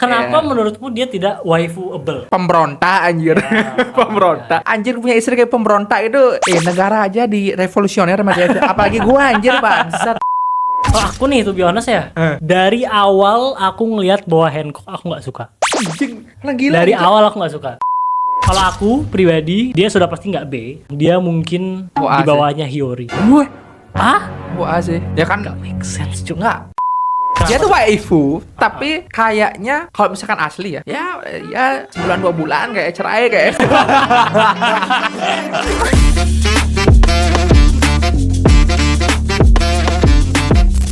Kenapa menurutmu dia tidak waifu-able? Pemberontak anjir. Pemberontak. Anjir punya istri kayak pemberontak itu negara aja di revolusioner sama dia. Apalagi gua anjir bangsat. Kalau aku nih, to be honest ya, dari awal aku ngelihat bahwa Hancock aku nggak suka. Anjing, gila. Dari awal aku nggak suka. Kalau aku pribadi, dia sudah pasti nggak B. Dia mungkin Wah, di bawahnya Hiyori. Wah, Ah? wah sih. Ya kan Nggak make sense juga. enggak. Dia tuh waifu, tapi kayaknya kalau misalkan asli ya sebulan 2 bulan kayak cerai kayak.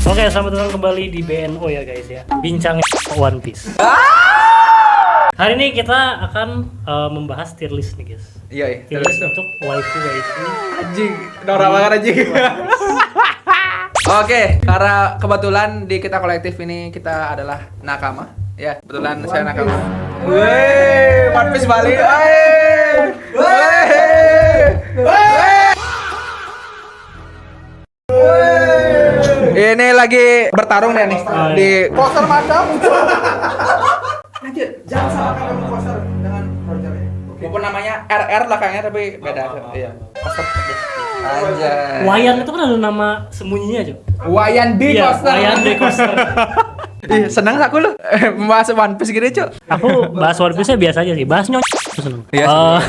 Oke, selamat datang kembali di BNO ya guys ya. Bincang One Piece. Hari ini kita akan membahas tier list nih guys. Iya, Tier list untuk waifu. Anjing, norak banget anjing. Oke, karena kebetulan di kita kolektif ini kita adalah nakama. Ya, kebetulan saya nakama. Weh, One Piece balik. Ini lagi bertarung nih di poster macam. Lanjut, jangan samakan dengan poster dengan Roger ya. Walaupun namanya RR belakangnya tapi beda. Iya. Poster. Anjay. Wayan itu kan ada nama sembunyinya aja. Wayan D Iya, Coaster. Wayan D Coaster. Ih, seneng aku lu membahas One Piece gini, Cuk. Aku bahas One Piece biasa aja sih. Bahas nyok. Seneng. Iya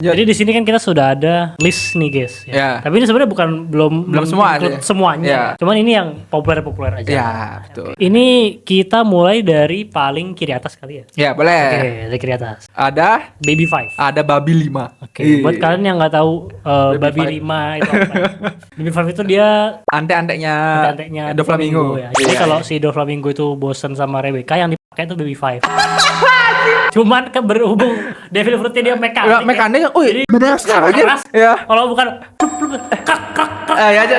Jadi di sini kan kita sudah ada list nih guys. Ya. Ya. Tapi ini sebenarnya belum semua include aja. semuanya. Ya. Cuman ini yang populer aja. Ya, betul. Ini kita mulai dari paling kiri atas kali ya. Ya, boleh. Oke, dari kiri atas. Ada Baby Five. babi 5. Oke, buat kalian yang nggak tahu babi Five. 5 itu apa. Baby Five itu dia Ante-antenya Doflamingo ya. Jadi Iya, kalau iya. si Doflamingo itu bosen sama Rebecca, yang dipakai itu Baby Five. Cuman berhubung Devil Fruitnya dia mekanik. mekanik, Jadi benar sekali. keras. Ya. Kalau bukan kak. Ya aja.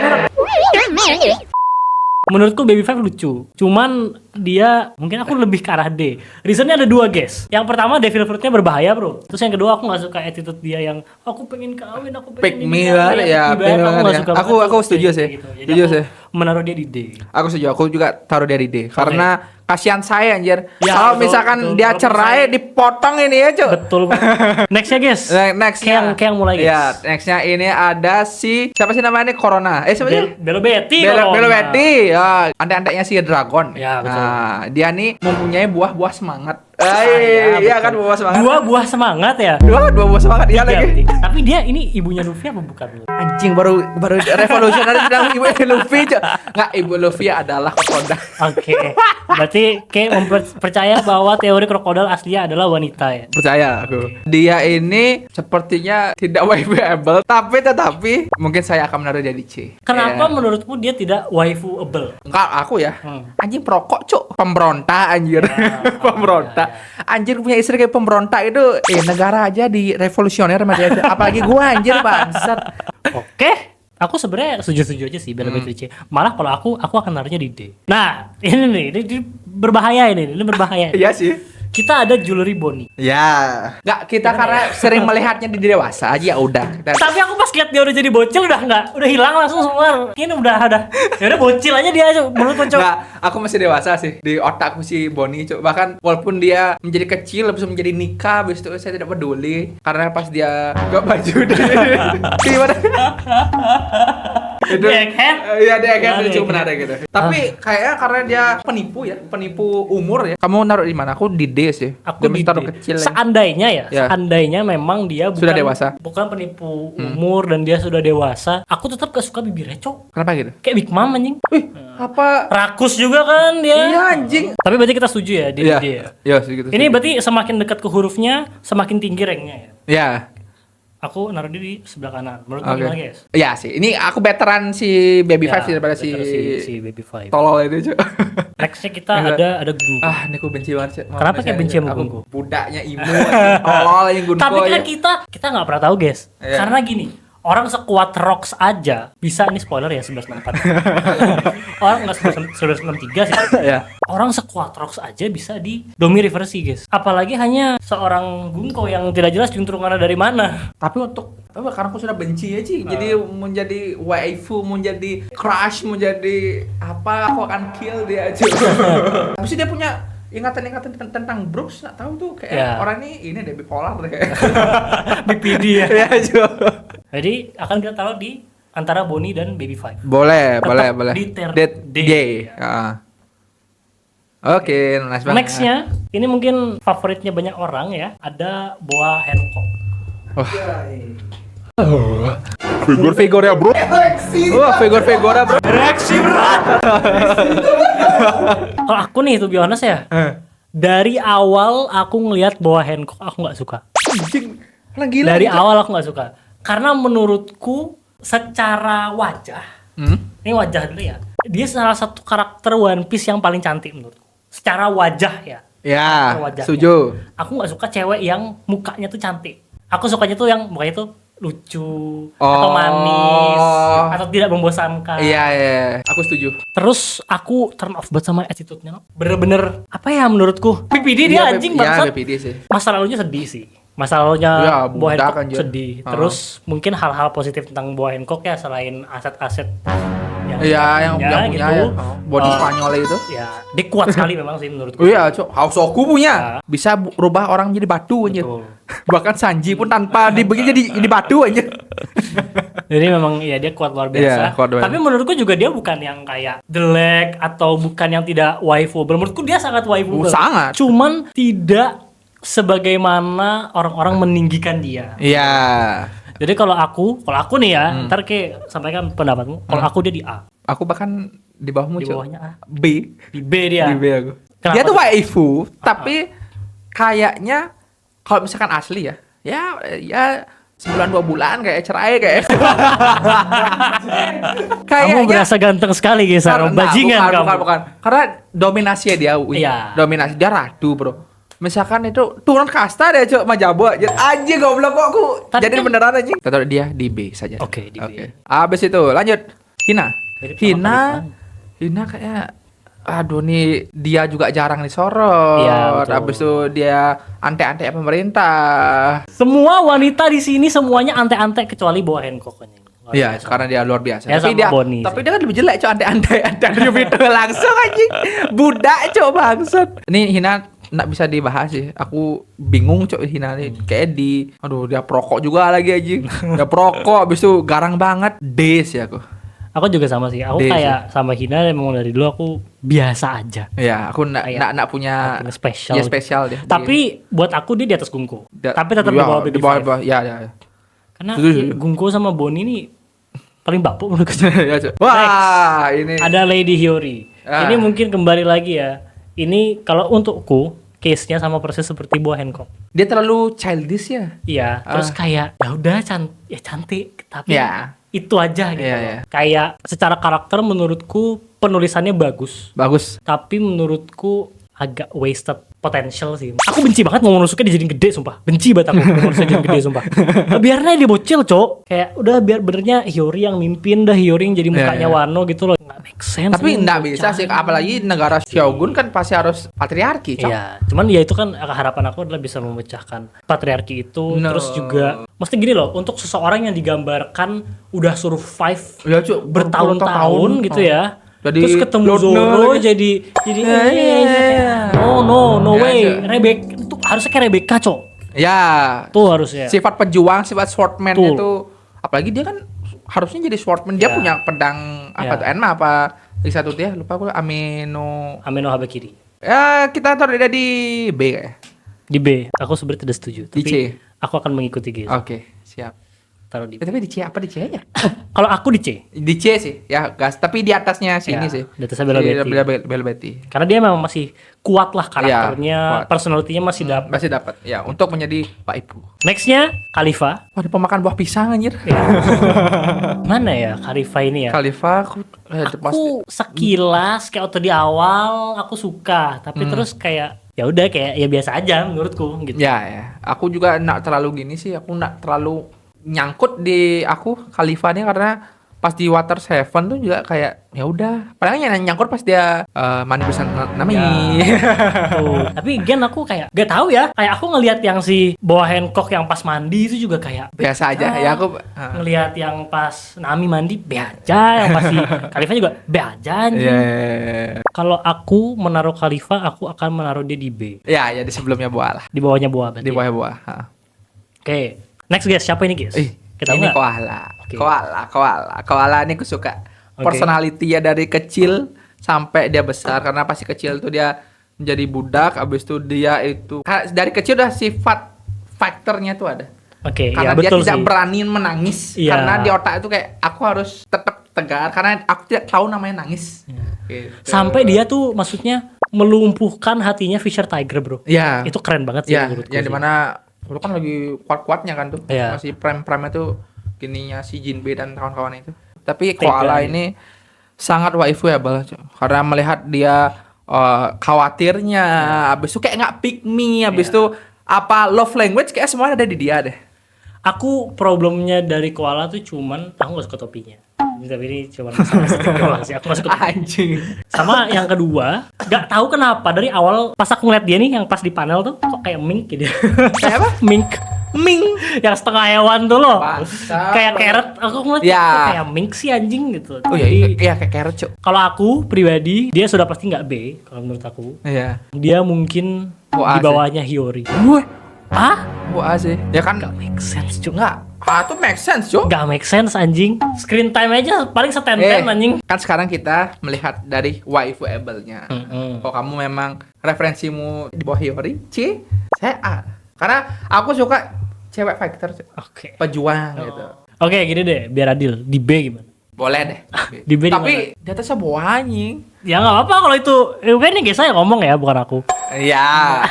Menurutku Baby Five lucu. Cuman dia mungkin aku lebih ke arah D. Reasonnya ada 2 guys. Yang pertama Devil Fruitnya berbahaya bro. Terus yang kedua aku nggak suka attitude dia yang aku pengen kawin, aku pengen Pick me ini, banget, ya, aku pick me nggak banget, suka ya. banget Aku tuh, setuju kayak sih. gitu. Jadi Setuju aku sih. menaruh dia di D. Aku setuju, aku juga taruh dari D karena kasihan saya anjir. Ya, Kalau betul, misalkan betul. dia Walaupun cerai saya- dipotong ini ya, Cuk. Betul. Nextnya guys. Nextnya Kayak yang mulai guys. Ya, nextnya ini ada si siapa sih namanya ini Corona. Siapa sih? Belo Betty. Belo Betty. Ya, ante-antenya si Dragon. Ya, betul. Nah, dia nih mempunyai buah-buah semangat. Iya, Iya betul. kan buah semangat. 2 buah semangat ya. Dua buah semangat iya Tiga, lagi. berarti. Tapi dia ini ibunya Luffy apa bukan? Anjing baru revolusioner bilang ibu Luffy. Cuk. Nggak, ibu Luffy adalah krokodil. Oke. Berarti kayak percaya bahwa teori krokodil aslinya adalah wanita ya. Percaya aku. Dia ini sepertinya tidak waifuable, tetapi mungkin saya akan menaruh dia di C. Kenapa Ya. menurutmu dia tidak waifu-able? Enggak, aku ya. Hmm. Anjing perokok, Cuk. Pemberontak anjir. Pemberontak. Anjir punya istri kayak pemberontak itu negara aja di revolusioner sama dia. Apalagi gua anjir bangsat. Oke. Aku sebenarnya setuju aja sih Belo Betty C. Malah kalau aku akan naruhnya di D. Nah, ini berbahaya ini berbahaya. Iya sih. Kita ada Jewelry Bonnie. Ya. Enggak, kita karena sering melihatnya di dewasa aja ya udah. Kita Tapi aku pas lihat dia udah jadi bocil udah hilang langsung semua. Ini udah ada. Ya udah bocil aja dia aja menurutku cok. Enggak, aku masih dewasa sih. Di otakku si Bonnie, Cuk. Bahkan walaupun dia menjadi kecil habis itu menjadi nikah, habis itu saya tidak peduli karena pas dia buka baju gimana? Itu Egghead? Iya, dia kan Ada lucu egghead. benar gitu. Tapi kayaknya karena dia penipu umur ya. Kamu naruh di mana? Aku di D sih. Aku Dia di masih taruh D. kecil. Ya. Seandainya Ya. seandainya memang dia bukan Sudah dewasa. bukan penipu umur dan dia sudah dewasa, aku tetap gak suka bibirnya cok. Kenapa gitu? Kayak Big Mom anjing. Wih, apa? Rakus juga kan dia. Iya anjing. Tapi berarti kita setuju ya di Iya. dia. Ya. Iya, segitu. Ini berarti semakin dekat ke hurufnya, semakin tinggi ranknya ya. Ya. Aku naruh dia di sebelah kanan. Menurut Oke. gimana guys? Iya sih. Ini aku veteran si Baby Ya, Five sih daripada better si Baby Five. tolol itu, Cuk. Nextnya kita Enggak. ada Gunko. Ini aku benci banget sih. Kenapa kayak benci sama Aku Gunko? budaknya Imo, anjing. Tolol yang Gunko. Tapi kan ya. kita nggak pernah tahu guys. Iya. Karena gini, orang sekuat Rocks aja bisa, ini spoiler ya 1164. Orang nggak 1163 sih. Ya. Orang sekuat Rocks aja bisa di Domi Reversi guys. Apalagi hanya seorang Gunko yang tidak jelas juntrungannya dari mana. Tapi untuk karena aku sudah benci ya Ci. Jadi menjadi waifu, menjadi crush, menjadi apa, aku akan kill dia aja. Habis itu dia punya ingatan-ingatan tentang Brooks nggak tahu tuh kayak Ya. orang ini deh bipolar deh. BPD ya. Ya, Jo. Jadi akan kita taruh di antara Bonnie dan Baby Five. Boleh, Tetap boleh. di third Dead day. day. Oke, nice banget. Nextnya, ini mungkin favoritnya banyak orang ya. Ada Boa Hancock. Figure ya, Bro. Wah, figure-figure, Bro. Reaksi berat. Kalau aku nih, to be honest ya, dari awal aku ngelihat Boa Hancock aku nggak suka. Anjing. Orang gila. Dari Jo. awal aku nggak suka. Karena menurutku secara wajah, ini wajah dulu ya, dia salah satu karakter One Piece yang paling cantik menurutku. Secara wajah ya. Ya, Wajahnya. setuju. Aku nggak suka cewek yang mukanya tuh cantik. Aku sukanya tuh yang mukanya tuh lucu atau manis atau tidak membosankan. Iya. Aku setuju. Terus aku turn off banget sama attitude-nya. Bener-bener apa ya menurutku? PPD dia anjing Ya, bangsat. BPD sih. Masa lalunya sedih sih. Masa lalunya Ya, Boa budak Hancock anjir. sedih. Terus mungkin hal-hal positif tentang Boa Hancock ya selain aset-aset Iya, yang punya gitu. ya. Body Spanyol itu. Ya, dia kuat sekali memang sih menurutku. Oh iya, Cok. Hausoku punya. Ya. Bisa rubah orang jadi batu anjir. Betul. Bahkan Sanji pun tanpa dibegini jadi batu anjir. Jadi memang ya dia kuat luar biasa. Iya, kuat luar biasa. Tapi menurutku juga dia bukan yang kayak jelek atau bukan yang tidak waifu. Menurutku dia sangat waifu. Sangat. Cuman tidak sebagaimana orang-orang meninggikan dia. Iya. Jadi kalau aku nih ya, ntar ke sampaikan pendapatmu. Kalau aku dia di A, Aku bahkan di bawahmu, di Cok. bawahnya A, B. di B dia. Di B aku. Kenapa Dia tuh tuh? waifu, tapi kayaknya kalau misalkan asli ya, ya sebulan 2 bulan kayak cerai kayak. Kamu berasa ganteng sekali guys, Karena- bajingan kamu. bukan. Karena dominasi dia, Iya. dominasi dia ratu, Bro. Misalkan itu turun kasta deh, Cok, Majabo aja. Anjing goblok kok aku. Tapi Jadi kan- beneran anjing. Kita taruh dia di B saja. Oke, di B. Abis itu lanjut. Hina. Mirip sama Hina. Khalifah. Hina kayak aduh nih dia juga jarang disorot. Iya, betul. Abis itu dia antek-antek pemerintah. Semua wanita di sini semuanya antek-antek kecuali Boa Hancock. Luar Iya, biasa. karena dia luar biasa. Ya, tapi sama dia Bonnie tapi sih. dia kan lebih jelek, Cok, antek-antek di video langsung anjing. Budak, Cok, bangsat. Ini Hina nggak bisa dibahas sih. Aku bingung, Cok, Hina nih. Kayak aduh dia perokok juga lagi anjing. Dia perokok habis itu garang banget. D sih aku. Aku juga sama sih. Aku D sih. kayak sama Hina memang dari dulu aku biasa aja. Ya, aku nggak punya Punya spesial. ya spesial dia. Tapi buat aku dia di atas Gungko. Tapi tetap di ya, bawah di Baby bawah, Five. bawah. Ya. Karena Setuju. Gungko sama Bonnie ini paling bapuk menurutku. Ya, Cok. Wah, ini Ada Lady Hiyori. Ah. Ini mungkin kembali lagi ya. Ini kalau untukku case-nya sama persis seperti Boa Hancock. dia terlalu childish ya. Iya, terus kayak ya udah cantik, tapi Ya. itu aja gitu. Iya, loh. iya. Kayak secara karakter menurutku penulisannya bagus, Bagus. tapi menurutku agak wasted potential sih. Aku benci banget Momonosuke dijadiin gede sumpah. Benci banget aku Momonosuke dijadiin gede sumpah. Biarnya dia bocil, Cok. Kayak udah biar benernya Hiyori yang mimpin dah, Hiyori yang jadi mukanya iya. Wano gitu loh. Nggak make sense. Tapi ini nggak bocah. bisa sih, apalagi negara Shogun kan pasti harus patriarki, Cok. Iya, cuman ya itu kan harapan aku adalah bisa memecahkan patriarki itu. No. Terus juga mesti gini loh, untuk seseorang yang digambarkan udah survive Ya, Cok, bertahun-tahun gitu ya. Jadi Terus ketemu Lord Zoro No jadi iya. no Ya, way. Cok. Rebecca itu harusnya kayak Rebecca, Cok. Ya, Tuh harusnya. sifat pejuang, sifat swordman Betul. itu, apalagi dia kan harusnya jadi swordman. Dia Ya. punya pedang apa Ya. tuh? Enma apa? Di satu dia lupa aku, Ameno Habakiri. Ya, kita taruh dia di B kayak. Di B, aku sebenarnya tidak setuju. Di Tapi C. aku akan mengikuti gitu. Oke, siap. Taruh di B. Tapi di C apa di C ya? Kalau aku di C. Di C sih, ya gas. Tapi di atasnya sini Ya, sih. di atasnya Bella Betty. Bella Betty. Karena dia memang masih kuat lah karakternya, Iya, kuat. personalitinya masih dapat. Masih dapat. Ya, untuk menjadi Pak Ibu. Nextnya Khalifa. Wah, ada pemakan buah pisang anjir. Mana ya Khalifa ini ya? Khalifah aku Aku sekilas kayak waktu di awal aku suka, tapi terus kayak ya udah kayak ya biasa aja menurutku gitu. ya. Aku juga enggak terlalu gini sih. Aku enggak terlalu nyangkut di aku Khalifah ini karena pas di Water Seven tuh juga kayak ya udah, paling yang nyangkut pas dia mandi bersama Nami. Tuh. Tapi Gen aku kayak gak tahu ya. Kayak aku ngelihat yang si Boa Hancock yang pas mandi itu juga kayak Biasa aja ya aku. ngelihat yang pas Nami mandi be aja, yang pas si Khalifa juga be aja anjing. Iya. Kalau aku menaruh Khalifa, aku akan menaruh dia di B. Ya di sebelumnya Boa lah. Di bawahnya Boa berarti. Di bawah Boa. Oke. Next guys, siapa ini guys? Kita ini nggak? Koala. Oke. Koala ini aku suka. Oke. Personality ya dari kecil sampai dia besar, karena pasti kecil tuh dia menjadi budak, abis itu dia itu dari kecil udah sifat fighternya tuh ada. Oke, Karena ya dia betul tidak sih. berani menangis, Iya. karena di otak itu kayak aku harus tetap tegar karena aku tidak tahu namanya nangis. Gitu. Sampai dia tuh maksudnya melumpuhkan hatinya Fisher Tiger, bro. Ya. Itu keren banget sih Ya, menurutku. yang sih. dimana dulu kan lagi kuat-kuatnya kan tuh. Iya. Masih prime-prime itu gininya si Jinbe dan kawan-kawan itu. Tapi Tega, Koala ya. ini sangat waifable karena melihat dia khawatirnya, habis itu kayak nggak pick me, habis Iya. itu apa love language kayak semua ada di dia deh. Aku problemnya dari Koala tuh cuman aku gak suka topinya. Tapi ini cuman masalah estetik doang sih. Aku gak suka topinya. Anjing. Sama yang kedua, gak tahu kenapa dari awal pas aku ngeliat dia nih yang pas di panel tuh kok kayak mink gitu. Kayak apa? Mink. Ming. Yang setengah hewan tuh loh. Bangsat. Kayak carrot. Aku ngeliat Ya. kok kayak mink sih anjing gitu. Oh iya, Jadi, iya kayak carrot, Cuk. kalau aku pribadi dia sudah pasti nggak B kalau menurut aku. Iya. Dia mungkin Oh, A di sih. bawahnya Hiyori. Gue Ah? Boa sih. Ya kan Gak make sense cuy. enggak. Itu make sense, Cuk. Gak make sense anjing. Screen time aja paling setenten anjing. Kan sekarang kita melihat dari waifu-able-nya. Kalau kamu memang referensimu di bawah Hiyori, C, saya A. Karena aku suka cewek fighter, Cuk. Oke. Pejuang gitu. Oke gini deh biar adil. Di B gimana? Boleh deh. Di B di Tapi di atasnya Boa anjing. Ya nggak apa-apa kalau itu. Kan ini guys saya ngomong ya bukan aku. Iya.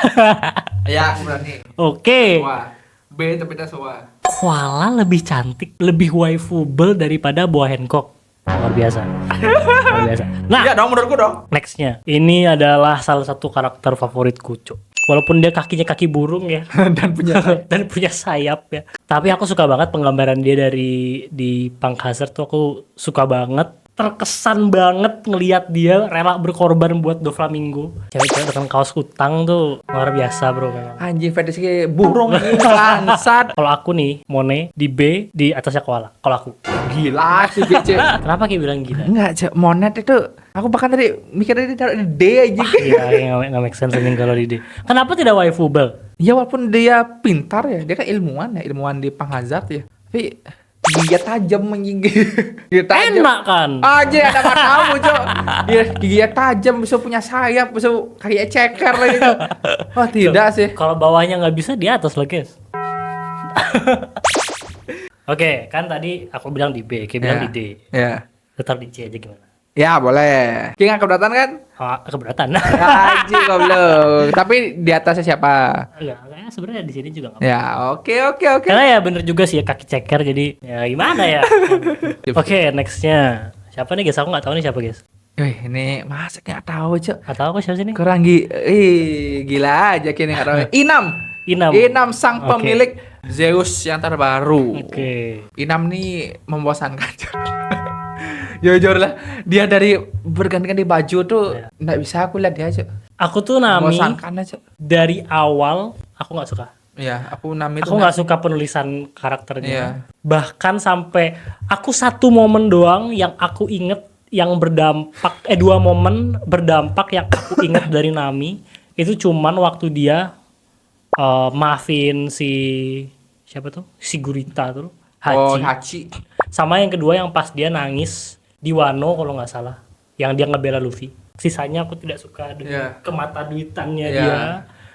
Iya, aku berani. Oke. Boa. B tapi kita Boa. Koala lebih cantik, lebih waifable daripada Boa Hancock. Luar biasa. Luar biasa. Nah, Iya dong menurutku dong. nextnya. Ini adalah salah satu karakter favoritku, Cuk. Walaupun dia kakinya kaki burung ya. Dan punya Dan punya sayap ya. Tapi aku suka banget penggambaran dia dari di Punk Hazard tuh aku suka banget. Terkesan banget ngelihat dia rela berkorban buat Doflamingo. Cewek-cewek dengan kaos kutang tuh luar biasa bro memang. anjing fetishnya burung ini bangsat. Kalau aku nih Mone di B di atasnya Koala. Kalau aku. Gila sih BC. Kenapa kayak bilang gila? Enggak, Cek. Monet itu aku bahkan tadi mikirnya dia taruh di D aja. Iya, nggak make sense anjing kalau di D. Kenapa tidak waifable? Ya walaupun dia pintar ya, dia kan ilmuwan ya, ilmuwan di Panghazard ya. Tapi dia tajam anjing. Dia tajam. Enak kan? Aja ada matamu, Cok. Dia giginya tajam, bisa punya sayap, bisa kayak ceker lagi. Cok. Wah, tidak sih. Kalau bawahnya nggak bisa di atas lah guys. Oke, kan tadi aku bilang di B, kayak bilang di D. Ya. Tetap di C aja gimana? Ya, boleh. King keberatan kan? Ah, keberatan. Anjing goblok. Tapi di atasnya siapa? Enggak, kayaknya sebenarnya di sini juga nggak. Ya, oke. Karena ya bener juga sih ya kaki ceker jadi ya gimana ya. Oke, nextnya siapa nih guys? Aku nggak tahu nih siapa guys. Wih, ini masa nggak tahu, Cok. Nggak tahu aku siapa sih ini? Kurang gila aja kini nggak tahu. Inam. Inam sang Oke. pemilik Zeus yang terbaru. Oke. Inam nih membosankan. Jujur lah, dia dari berganti-ganti baju tuh nggak bisa aku lihat dia aja. Aku tuh Nami Membosankan aja. dari awal aku nggak suka. Iya, aku Nami Aku nggak suka penulisan karakternya. Iya. Bahkan sampai aku satu momen doang yang aku inget yang berdampak 2 momen berdampak yang aku inget dari Nami itu cuman waktu dia maafin si siapa tuh? Si Gurita tuh. Oh, Hachi. Hachi. Sama yang kedua yang pas dia nangis di Wano kalau nggak salah. Yang dia ngebela Luffy. Sisanya aku tidak suka dengan Iya. kemata duitannya Iya. dia.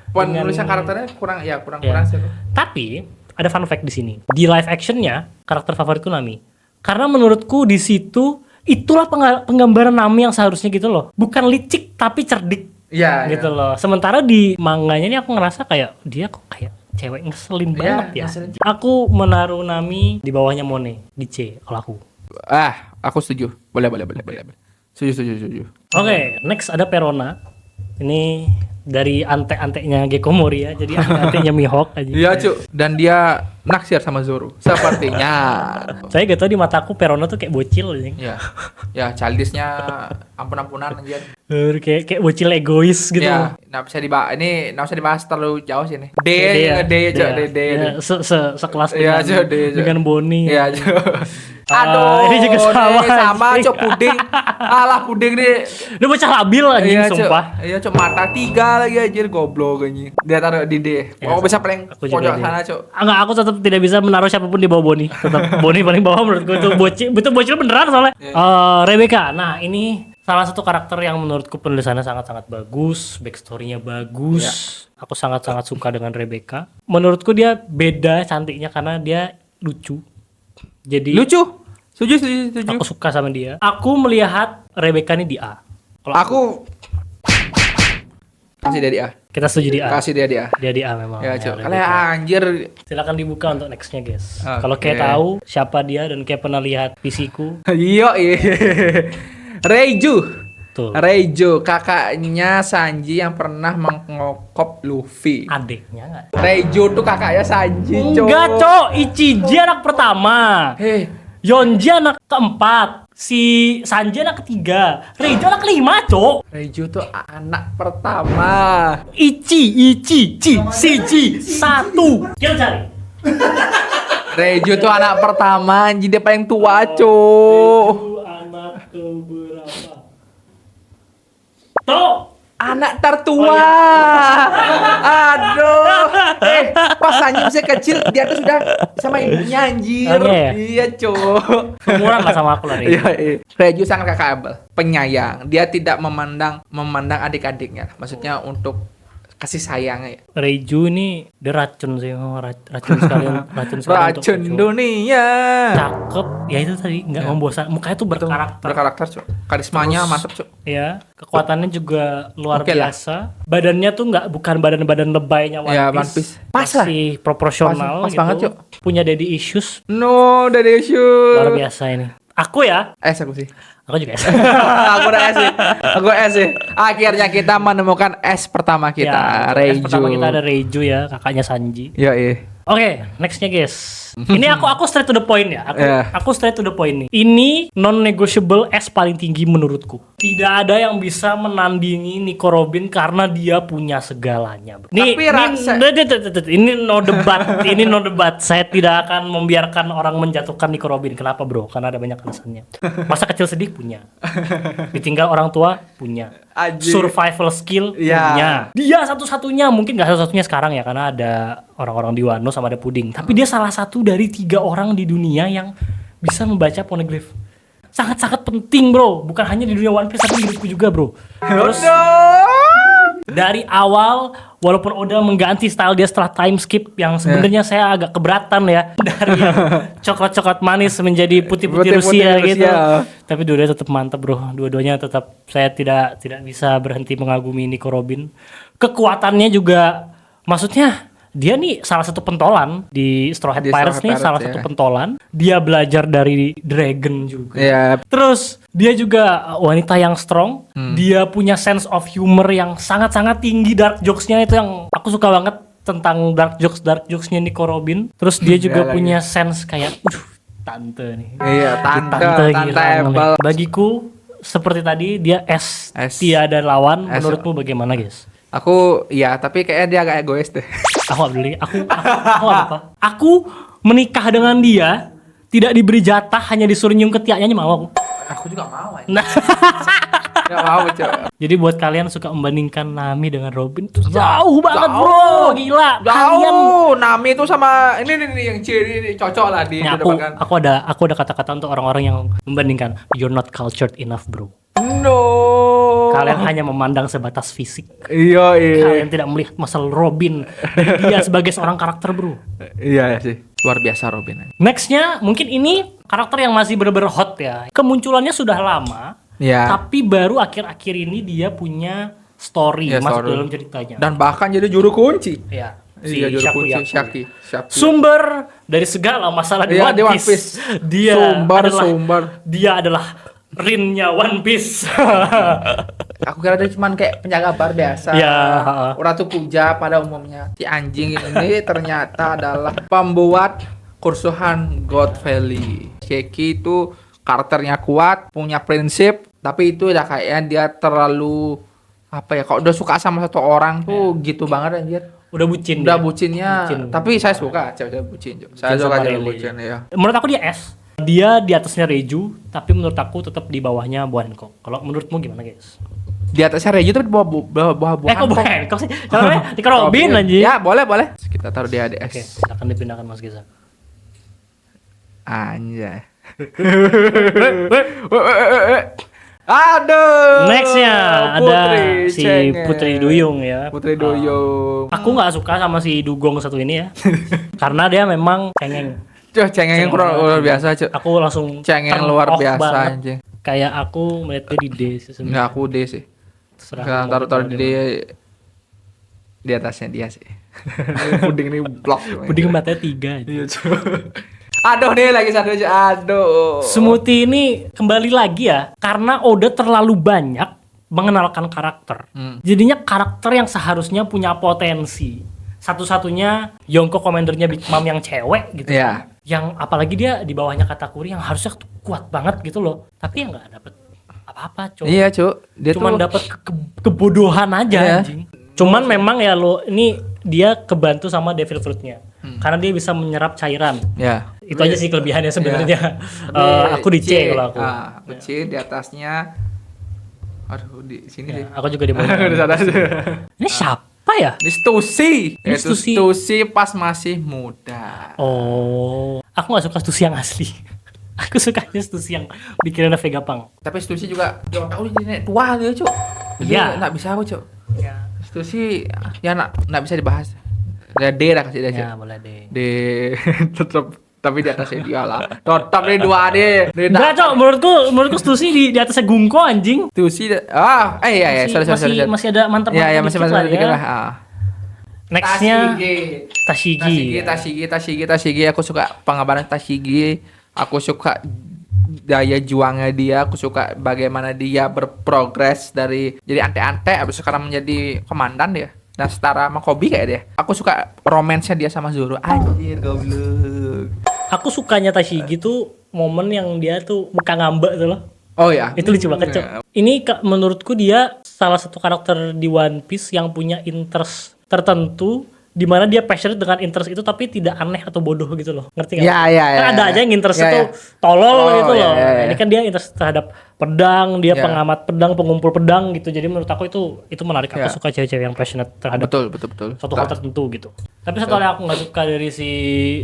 Penulisan karakternya kurang sih. Tapi ada fun fact di sini. Di live actionnya karakter favoritku Nami. Karena menurutku di situ itulah penggambaran Nami yang seharusnya gitu loh. Bukan licik tapi cerdik Iya, gitu loh. Sementara di manganya ini aku ngerasa kayak dia kok kayak cewek ngeselin Iya, banget ya. ngeselin. Aku menaruh Nami di bawahnya Mone di C kalau aku. Aku setuju. Boleh. Setuju. Oke, next ada Perona. Ini dari ante-antenya Gekomori ya. Jadi ante-antenya Mihawk aja. Iya, Cuk. Dan dia naksir sama Zoro. Sepertinya. Saya gak tau di mataku Perono tuh kayak bocil anjing. Ya. Ya, childishnya ampun-ampunan anjir. Kayak bocil egois gitu. Ya, nggak usah dibahas terlalu jauh sih nih. D, Iya, Cok, iya. D. Iya, sekelas Iya, dengan, Cok, Cok. dengan Boni. Iya, Cok. Ah, ini juga sama, Cok, puding. Alah, puding nih. Dia bocah labil anjing, Iya, Cok. sumpah. Iya, Cok, mata 3 lagi anjir, goblok anjing. Dia taruh di D. Ya, Oh, bisa paling aku juga pojok D. sana, Cok. Enggak, aku tetap tidak bisa menaruh siapapun di bawah Boni. Tetap Boni paling bawah menurutku itu bocil, betul bocil beneran soalnya. Rebecca. Nah, ini salah satu karakter yang menurutku penulisannya sangat-sangat bagus, backstory-nya bagus. Aku sangat-sangat suka dengan Rebecca. Menurutku dia beda cantiknya karena dia lucu. Jadi Lucu. Setuju. aku suka sama dia. Aku melihat Rebecca ini di A. Kalau Aku kasih dia di A. kita setuju di A. Kasih dia di A. Dia di A memang. Ya, ya, Cok. Rebecca. Kalian anjir. Silakan dibuka untuk nextnya guys. Oke. Kalau kayak tahu siapa dia dan kayak pernah lihat visiku, Iya. Reiju. tuh Reiju, kakaknya Sanji yang pernah mengokop Luffy. adiknya nggak? Reiju tuh kakaknya Sanji, Cok. Enggak cok, Ichiji anak pertama, Hei, Yonji anak keempat, si Sanji anak ketiga, Reijo anak kelima cok. Reiju tuh anak pertama. Ichi, Siji, satu. Kita cari. Reiju tuh anak pertama, anjing dia paling tua, Cok. Reijo anak keberapa? Tuh. Anak tertua. Aduh. Pas Sanji masih kecil dia tuh sudah sama ibunya anjir. Oh, iya ya? Iya, Cok. Umuran lah sama aku lah Reijo. Iya. Reiju sangat kakakabel, penyayang. Dia tidak memandang adik-adiknya. Maksudnya untuk kasih sayang ya. Reijo ini dia racun sih, memang racun sekalian, racun sekalian untuk Racun cowok. dunia. Cakep, ya itu tadi nggak membosan, mukanya tuh berkarakter. Berkarakter, Cok. Karismanya Terus, mantap, Cok. Ya, kekuatannya juga luar Oke lah. biasa. Badannya tuh bukan badan-badan lebaynya One Ya, Piece. One Piece. Pas lah. Masih proporsional Pas gitu. banget, Cok. Punya daddy issues No, daddy issue. luar biasa ini. Aku ya, Aku sih. aku juga. Aku udah S sih. Aku S sih. Akhirnya kita menemukan S pertama kita, Ya, Reiju. pertama kita ada Reijo ya, kakaknya Sanji. Ya, iya. Oke, nextnya guys. Ini aku straight to the point ya. Yeah. Aku straight to the point nih. Ini non negotiable S paling tinggi menurutku. Tidak ada yang bisa menandingi Nico Robin karena dia punya segalanya. Bro. Tapi Ini no debat. Ini no debat. Saya tidak akan membiarkan orang menjatuhkan Nico Robin. Kenapa bro? Karena ada banyak alasannya. Masa kecil sedih punya. Ditinggal orang tua punya. Anjing. Survival skill Ya. punya. Dia satu-satunya, mungkin nggak satu-satunya sekarang ya, karena ada orang-orang di Wano sama ada Puding. Tapi dia salah satu dari 3 orang di dunia yang bisa membaca poneglyph. Sangat-sangat penting bro, bukan hanya di dunia One Piece tapi di hidupku juga bro. Terus dari awal, walaupun Oda mengganti style dia setelah time skip yang sebenarnya saya agak keberatan ya, dari yang coklat-coklat manis menjadi putih-putih Rusia Putih-putih gitu. Rusia. Tapi dua-duanya tetap mantap bro. Dua-duanya tetap, saya tidak bisa berhenti mengagumi Nico Robin. Kekuatannya juga, maksudnya dia nih salah satu pentolan di Straw Hat Di Pirates Straw Hat nih, Pirates, salah ya. satu pentolan. Dia belajar dari Dragon juga. Ya, Terus dia juga wanita yang strong. Dia punya sense of humor yang sangat-sangat tinggi. Dark jokes-nya itu yang aku suka banget tentang dark jokes-nya Nico Robin. Terus dia juga lagi. punya sense kayak tante nih. iya, tante Girang Ebel. nih. Bagiku seperti tadi dia S, S. tiada lawan. S. Menurutmu bagaimana guys? Aku iya, tapi kayaknya dia agak egois deh. Aku gak peduli. Aku apa? Aku menikah dengan dia, tidak diberi jatah, hanya disuruh nyium ketiaknya mau aku. Aku juga mau. Nah, Enggak mau, Cok. jadi buat kalian suka membandingkan Nami dengan Robin tuh jauh banget bro, gila. Kalian Jauh, Nami itu sama ini yang ciri ini cocok lah di Nah, depan kan. aku ada kata-kata untuk orang-orang yang membandingkan. You're not cultured enough bro. No. Kalian hanya memandang sebatas fisik. Iya. Kalian tidak melihat masalah Robin dan dia sebagai seorang karakter bro. Iya sih. Luar biasa Robin. Nextnya mungkin ini karakter yang masih bener-bener hot ya. Kemunculannya sudah lama, Iya. tapi baru akhir-akhir ini dia punya story Ya, masuk story. dalam ceritanya. Dan bahkan jadi juru kunci. Ya, Iya, juru kunci Shakuyaku. Shaki. Sumber dari segala masalah di Iya, One di One Piece. Piece. Dia Sumber. Dia adalah Rinnya One Piece. Aku kira dia cuman kayak penjaga bar biasa. Iya, heeh. Ratu Puja pada umumnya. Si anjing ini ternyata adalah pembuat kerusuhan God Valley. Sheki itu karakternya kuat, punya prinsip, tapi itu udah kayak dia terlalu apa ya? Kalau udah suka sama satu orang tuh gitu banget anjir. Udah bucin. Udah dia. bucinnya, Bucin. tapi saya suka cewek-cewek bucin. Saya Bucin suka sama cewek Rele. bucin ya. Menurut aku dia S. Dia di atasnya Reju, tapi menurut aku tetap di bawahnya Bu Hancock. Kalau menurutmu gimana, guys? Di atasnya Reju tapi buah Kok Bu Hancock sih? Caranya di Robin anjing. Ya, boleh. Kita taruh dia di Oke, S. silakan dipindahkan Mas Geza. Anjay. Aduh. Nextnya ada si cengeng. Putri Duyung ya. Putri Duyung. Aku nggak suka sama si Dugong satu ini ya, karena dia memang cengeng. Cuh, cengeng kurang luar biasa, Cuk. Aku langsung Cengeng turn luar off biasa banget. anjing. Kayak aku melihat dia di D sih Enggak, sebenarnya. aku D sih. Terserah Sekarang kamu taruh mau di atasnya dia sih. Puding ini blok. Puding matanya 3 aja. Iya, Cuk. Aduh nih lagi satu aja. Aduh. Smoothie ini kembali lagi ya, karena Oda terlalu banyak mengenalkan karakter. Jadinya karakter yang seharusnya punya potensi. Satu-satunya Yonko komandernya Big Mom yang cewek gitu. Iya. Yang apalagi dia di bawahnya Katakuri yang harusnya tuh kuat banget gitu loh. Tapi ya nggak dapet apa-apa, Cok. Iya, Cuk. Dia Cuman tuh dapet kebodohan aja Iya. anjing. Cuman memang ya lo ini dia kebantu sama Devil Fruit-nya. Karena dia bisa menyerap cairan. ya. Itu aja sih kelebihannya sebenarnya. Tapi Aku di C kalau aku. Aku C di atasnya. Aduh, di sini Ya, sih. aku juga di bawah. Di sana aja. Ini siapa ya? Ini Stussy. Ini Itu Stussy. Stussy pas masih muda. Oh, aku gak suka Stussy yang asli. Aku sukanya Stussy yang bikinnya Vegapunk. Tapi Stussy juga jangan tahu dia nenek tua dia, Cuk. Iya. Enggak bisa apa, Cuk. Ya, Stussy ya enggak bisa dibahas. Ada D lah kasih dia, Cuk. ya boleh deh. D tetap tapi di atasnya dia lah. Tetap di 2D. Enggak, Cok, menurutku Stussy di atasnya Gungko anjing. Stussy iya, sorry. Masih ada mantap Iya, masih dikit lah dikit ya. lah. Nextnya Tashigi. Tashigi, aku suka pengabaran Tashigi, aku suka daya juangnya dia, aku suka bagaimana dia berprogres dari jadi ante-ante habis sekarang menjadi komandan dia. Dan setara sama Kobe kayak dia. Aku suka romansnya dia sama Zoro. Anjir, goblok. Aku sukanya Tashigi tuh momen yang dia tuh muka ngambek tuh loh. Oh ya. Itu lucu banget, Cok. Ini menurutku dia salah satu karakter di One Piece yang punya interest tertentu di mana dia passionate dengan interest itu tapi tidak aneh atau bodoh gitu loh. Ngerti nggak? Ya. Kan ada aja yang interest Ya, itu ya. tolol Oh, gitu loh. ya. Ini kan dia interest terhadap pedang, dia Ya. pengamat pedang, pengumpul pedang gitu. Jadi menurut aku itu menarik. Aku Ya. suka cewek-cewek yang passionate terhadap Betul. suatu hal tertentu gitu. Tapi satu hal yang aku nggak suka dari si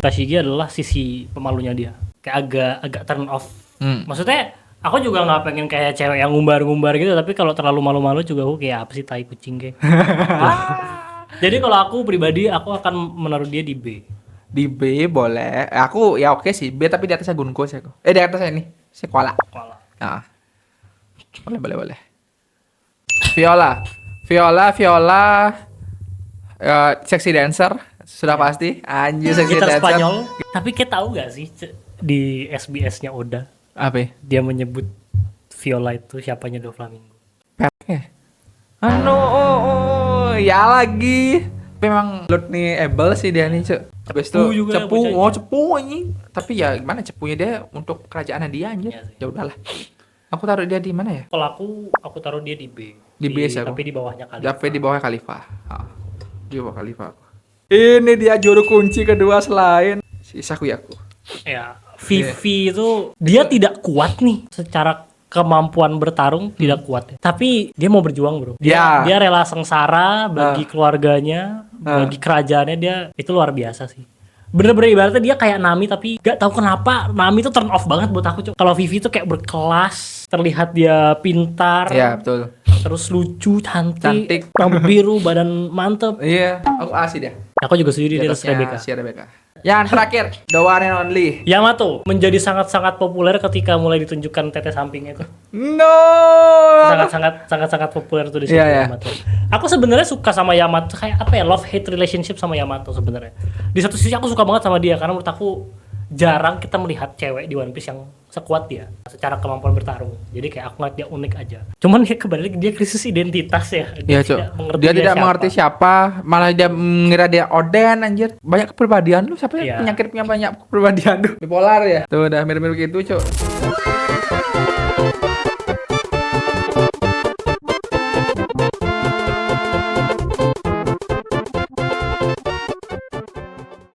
Tashigi adalah sisi pemalunya dia. Kayak agak turn off. Maksudnya aku juga nggak pengen kayak cewek yang ngumbar-ngumbar gitu, tapi kalau terlalu malu-malu juga aku kayak apa sih tai kucing kayak. Jadi kalau aku pribadi aku akan menaruh dia di B. Di B boleh. Aku ya oke sih B tapi di atasnya Gunko sih aku. Di atasnya ini sekolah. Kalau Nah. Boleh. Viola, sexy dancer sudah pasti. Anjir sexy gitar dancer. Spanyol. Tapi kayak tahu gak sih di SBS-nya Oda Apa? dia menyebut Viola itu siapanya Doflamingo. Ya lagi. Memang Lord nih able sih dia nih, Cuk. Habis itu Cepu juga cepu, bocahnya. cepu anjing. Tapi ya gimana cepunya dia untuk kerajaannya dia anjir. Iya sih. Ya udahlah. Aku taruh dia di mana ya? Kalau aku taruh dia di B. Di B sih aku. Tapi di bawahnya kali. Jape di bawah Khalifah. Di bawah Khalifah aku. Ini dia juru kunci kedua selain si Sakuyaku. Ya, Vivi itu dia tidak kuat nih secara kemampuan bertarung tidak kuat ya. Tapi dia mau berjuang, Bro. Ya. Dia rela sengsara bagi keluarganya, bagi kerajaannya, dia itu luar biasa sih. Bener-bener ibaratnya dia kayak Nami tapi gak tahu kenapa Nami itu turn off banget buat aku, Cok. Kalau Vivi itu kayak berkelas, terlihat dia pintar, Iya, betul. terus lucu, Cantik. cantik, rambut biru, badan mantep. Iya, aku asih dia. Aku juga setuju di atas atasnya Rebecca. si Rebecca. Yang terakhir, the one and only. Yamato menjadi sangat-sangat populer ketika mulai ditunjukkan tete sampingnya itu. No. Sangat-sangat populer tuh di situ Iya, iya. Yamato. Aku sebenarnya suka sama Yamato kayak apa ya, love hate relationship sama Yamato sebenarnya. Di satu sisi aku suka banget sama dia karena menurut aku jarang kita melihat cewek di One Piece yang sekuat dia secara kemampuan bertarung. Jadi kayak aku ngeliat dia unik aja. Cuman ya kembali dia krisis identitas ya. Iya, Cok. Dia tidak mengerti siapa, malah dia mengira dia Oden anjir. Banyak kepribadian lu, siapa Iya. yang penyakitnya banyak kepribadian tuh. Bipolar ya. Tuh udah mirip-mirip gitu, Cok.